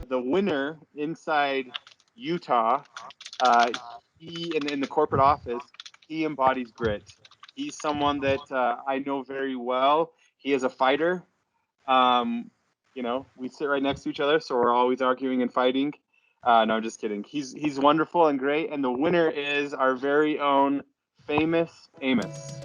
The winner inside Utah, he in the corporate office, he embodies grit. He's someone that I know very well. He is a fighter. Um, we sit right next to each other, so we're always arguing and fighting. No, I'm just kidding. He's wonderful and great. And the winner is our very own famous Amos.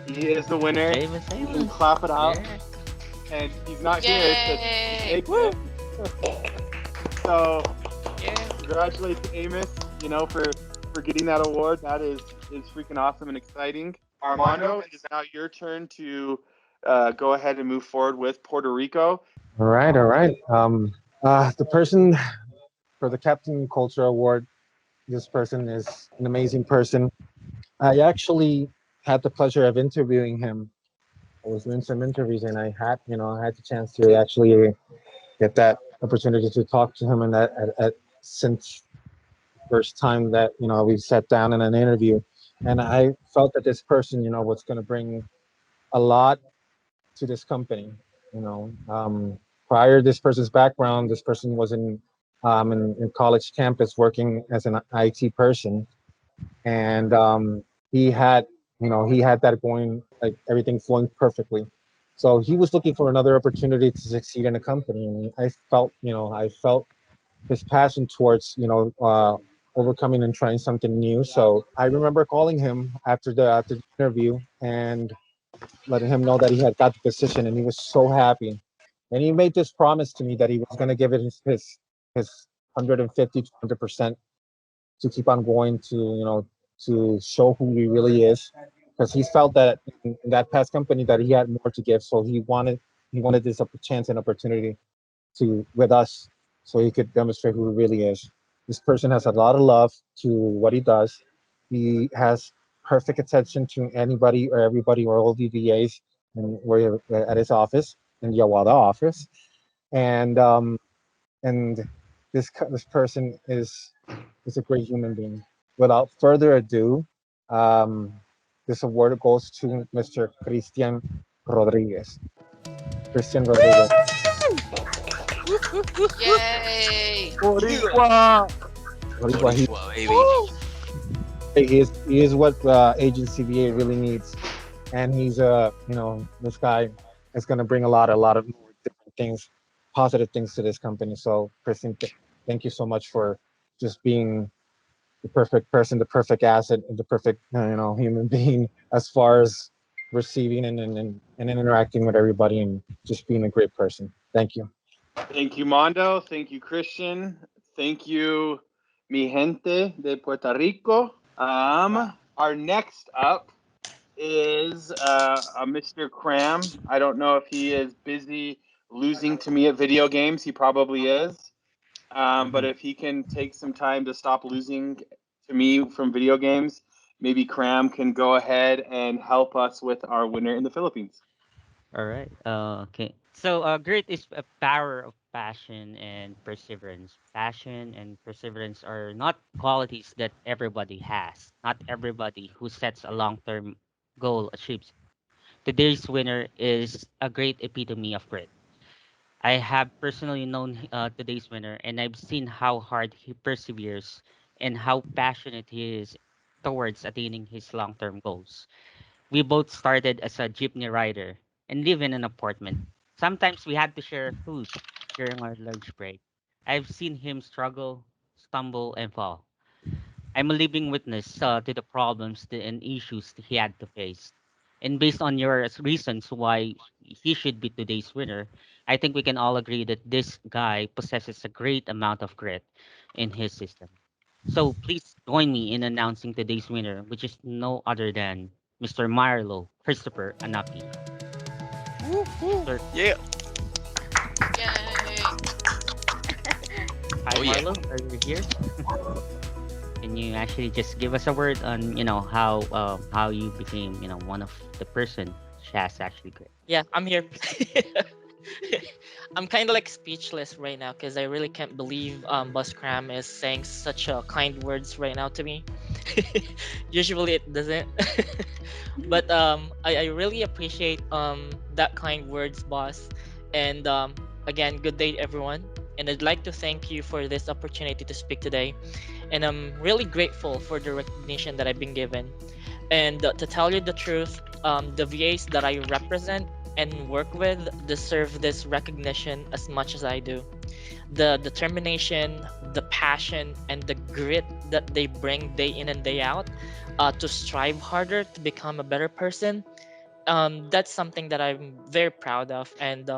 He is the winner. Amos, You can Amos. clap it out. Yeah. And he's not here to Yay! take it. So Yeah. congratulations, Amos. For getting that award. That is freaking awesome and exciting. Armando, it is now your turn to go ahead and move forward with Puerto Rico. All right, all right. The person for the Captain Culture Award, this person is an amazing person. I actually had the pleasure of interviewing him. I was doing some interviews, and I had the chance to actually get that opportunity to talk to him, and that since first time that we sat down in an interview, and I felt that this person was going to bring a lot to this company. Prior to this person's background, this person was in college campus working as an IT person, and he had that going, like everything flowing perfectly. So he was looking for another opportunity to succeed in a company, and I felt his passion towards overcoming and trying something new. So I remember calling him after the interview and letting him know that he had got the position, and he was so happy. And he made this promise to me that he was going to give it his 150 to 100% to keep on going, to show who he really is, because he felt that in that past company that he had more to give. So he wanted this chance and opportunity with us, so he could demonstrate who he really is. This person has a lot of love to what he does. He has perfect attention to anybody or everybody or all the VAs and where at his office in the Awada office, and this person is a great human being. Without further ado, this award goes to Mr. Christian Rodriguez. Christian Rodriguez. Yay! Boricua. He is what agency VA really needs, and he's this guy is going to bring a lot of different things, positive things to this company. So Christian, thank you so much for just being the perfect person, the perfect asset, and the perfect human being as far as receiving and interacting with everybody, and just being a great person. Thank you. Thank you, Mondo. Thank you, Christian. Thank you, mi gente de Puerto Rico. Our next up is Mr. Cram. I don't know if he is busy losing to me at video games. He probably is. But if he can take some time to stop losing to me from video games, maybe Cram can go ahead and help us with our winner in the Philippines. All right. Okay. So, grit is a power of passion and perseverance. Passion and perseverance are not qualities that everybody has. Not everybody who sets a long-term goal achieves. Today's winner is a great epitome of grit. I have personally known today's winner, and I've seen how hard he perseveres and how passionate he is towards attaining his long-term goals. We both started as a jeepney rider and live in an apartment. Sometimes we had to share food during our lunch break. I've seen him struggle, stumble, and fall. I'm a living witness to the problems and issues that he had to face. And based on your reasons why he should be today's winner, I think we can all agree that this guy possesses a great amount of grit in his system. So please join me in announcing today's winner, which is no other than Mr. Marlo Christopher Anapi. Sir, Yeah. Yay! hi Oh, yeah. Marlo, are you here? Can you actually just give us a word on how you became one of the person she has actually great? Yeah, I'm here. I'm kind of like speechless right now because I really can't believe Boss Cram is saying such kind words right now to me. Usually it doesn't. But I really appreciate that kind words, boss. And again, good day, everyone. And I'd like to thank you for this opportunity to speak today. And I'm really grateful for the recognition that I've been given. And to tell you the truth, the VAs that I represent and work with deserve this recognition as much as I do. The determination, the passion, and the grit that they bring day in and day out to strive harder to become a better person, that's something that I'm very proud of, and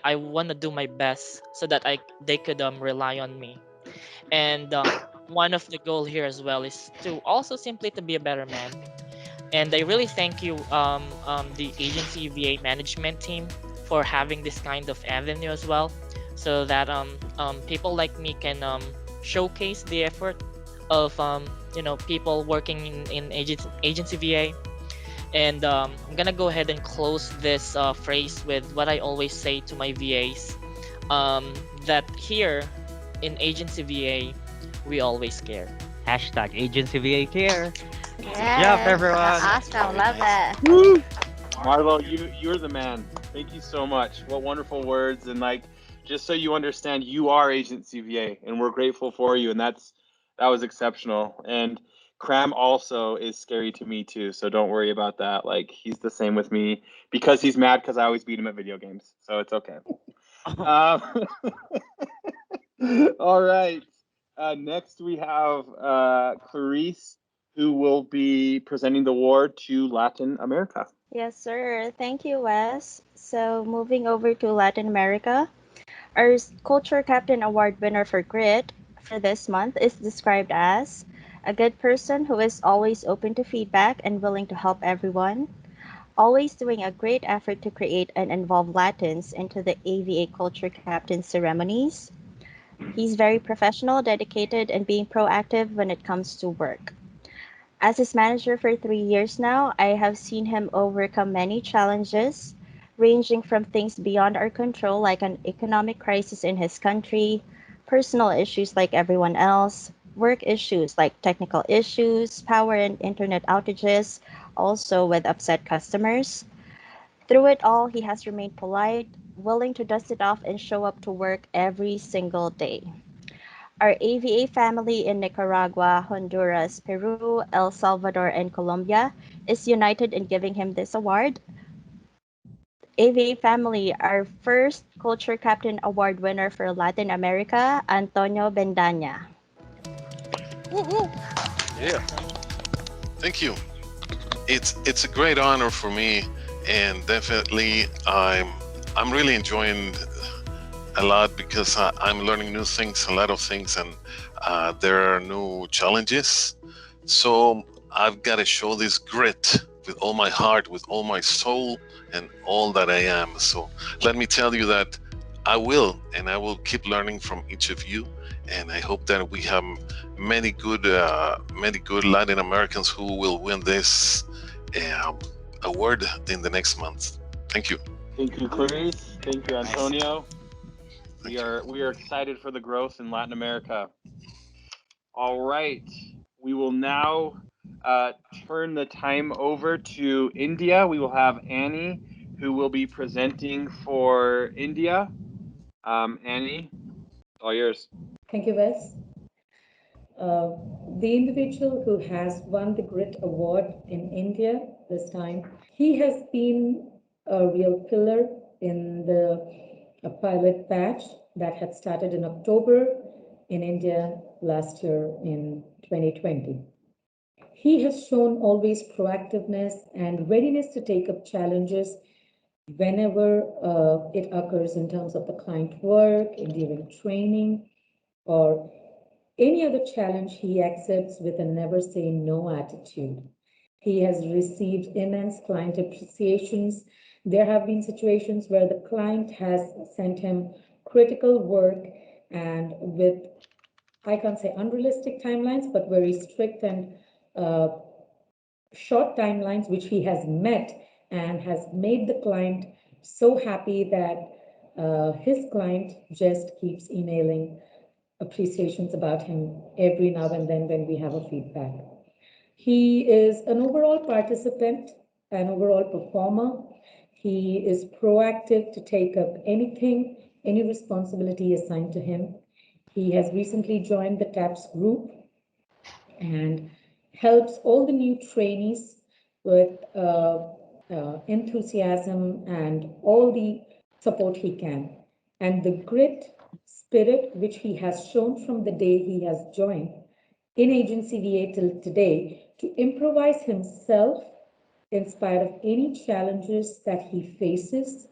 I want to do my best so that they could rely on me. And one of the goal here as well is to also simply to be a better man. And I really thank you, the agency VA management team, for having this kind of avenue as well, so that people like me can showcase the effort of people working in agency VA. And I'm gonna go ahead and close this phrase with what I always say to my VAs, that here in agency VA, we always care. Hashtag Agency VA Care. Good job, Yes, everyone. awesome. Very Love nice. it. Woo! Marlo, you're the man. Thank you so much. What wonderful words, and like, just so you understand, you are Agent CVA, and we're grateful for you, and that was exceptional. And Cram also is scary to me too, so don't worry about that. Like, he's the same with me because he's mad because I always beat him at video games, so it's okay. Um, all right. Next, we have Clarice, who will be presenting the award to Latin America. Yes, sir. Thank you, Wes. So, moving over to Latin America, our Culture Captain Award winner for Grit for this month is described as a good person who is always open to feedback and willing to help everyone, always doing a great effort to create and involve Latins into the AVA Culture Captain ceremonies. He's very professional, dedicated, and being proactive when it comes to work. As his manager for 3 years now, I have seen him overcome many challenges, ranging from things beyond our control, like an economic crisis in his country, personal issues like everyone else, work issues like technical issues, power and internet outages, also with upset customers. Through it all, he has remained polite, willing to dust it off, and show up to work every single day. Our AVA family in Nicaragua, Honduras, Peru, El Salvador, and Colombia is united in giving him this award. AVA family, our first Culture Captain Award winner for Latin America, Antonio Bendaña. Woo woo! Yeah. Awesome. Thank you. It's a great honor for me, and definitely I'm really enjoying a lot because I'm learning new things, a lot of things, and there are new challenges. So I've got to show this grit with all my heart, with all my soul, and all that I am. So let me tell you that I will, and I will keep learning from each of you. And I hope that we have many good Latin Americans who will win this uh, award in the next month. Thank you. Thank you, Clarice. Thank you, Nice. Antonio. Thank We are excited for the growth in Latin America. All right, we will now uh, turn the time over to India. We will have Annie, who will be presenting for India. Annie, all yours. Thank you, Wes. Uh, the individual who has won the Grit Award in India this time, he has been a real pillar in the a pilot batch that had started in October in India last year in 2020. He has shown always proactiveness and readiness to take up challenges whenever it occurs in terms of the client work, during training, or any other challenge he accepts with a never say no attitude. He has received immense client appreciations. There have been situations where the client has sent him critical work and with, I can't say unrealistic timelines, but very strict and uh, short timelines, which he has met and has made the client so happy that His client just keeps emailing appreciations about him every now and then when we have a feedback. He is an overall participant, an overall performer. He is proactive to take up anything, any responsibility assigned to him. He has recently joined the TAPS group and helps all the new trainees with enthusiasm and all the support he can. And the grit, spirit, which he has shown from the day he has joined in Agency VA till today to improvise himself in spite of any challenges that he faces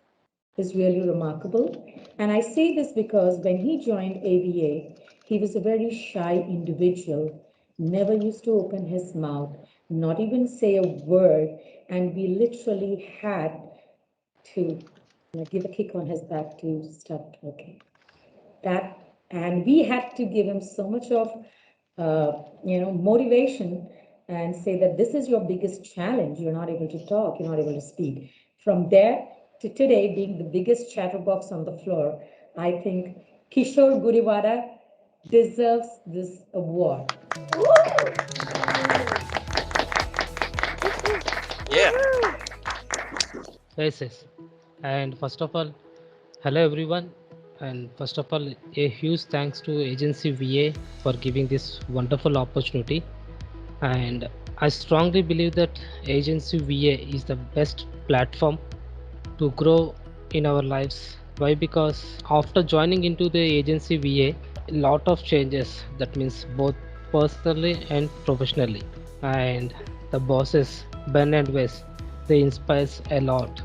is really remarkable. And I say this because when he joined AVA, he was a very shy individual, never used to open his mouth, not even say a word, and we literally had to give a kick on his back to start talking. That, and we had to give him so much of motivation and say that this is your biggest challenge. You're not able to talk, you're not able to speak. From there to today being the biggest chatterbox on the floor, I think Kishore Guriwara deserves this award. Yeah. Yes, yes. And first of all, hello everyone. And first of all, a huge thanks to Agency VA for giving this wonderful opportunity. And I strongly believe that Agency VA is the best platform to grow in our lives. Why? Because after joining into the Agency VA, a lot of changes. That means both personally and professionally. And the bosses, Ben and Wes, they inspires a lot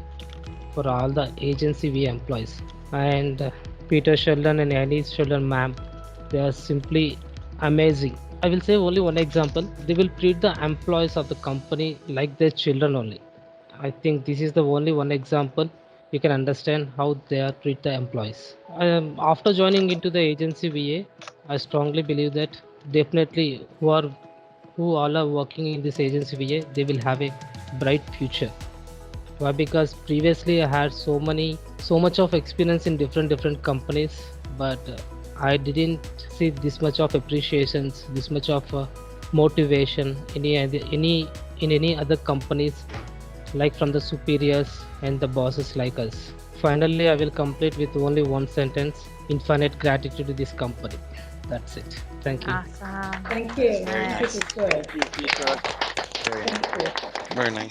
for all the Agency VA employees. And Peter Sheldon and Annie Sheldon, ma'am, they are simply amazing. I will say only one example. They will treat the employees of the company like their children only. I think this is the only one example you can understand how they are treat the employees. After joining into the Agency VA, I strongly believe that definitely who all are working in this Agency VA, they will have a bright future. Why? Because previously I had so much of experience in different companies, but I didn't see this much of appreciations, this much of motivation in any other companies, like from the superiors and the bosses like us. Finally, I will complete with only one sentence: infinite gratitude to this company. That's it. Thank you. Awesome. Thank you. Very Thank you, nice. Kishore. Thank you, Kishore. Very, Thank you. very nice.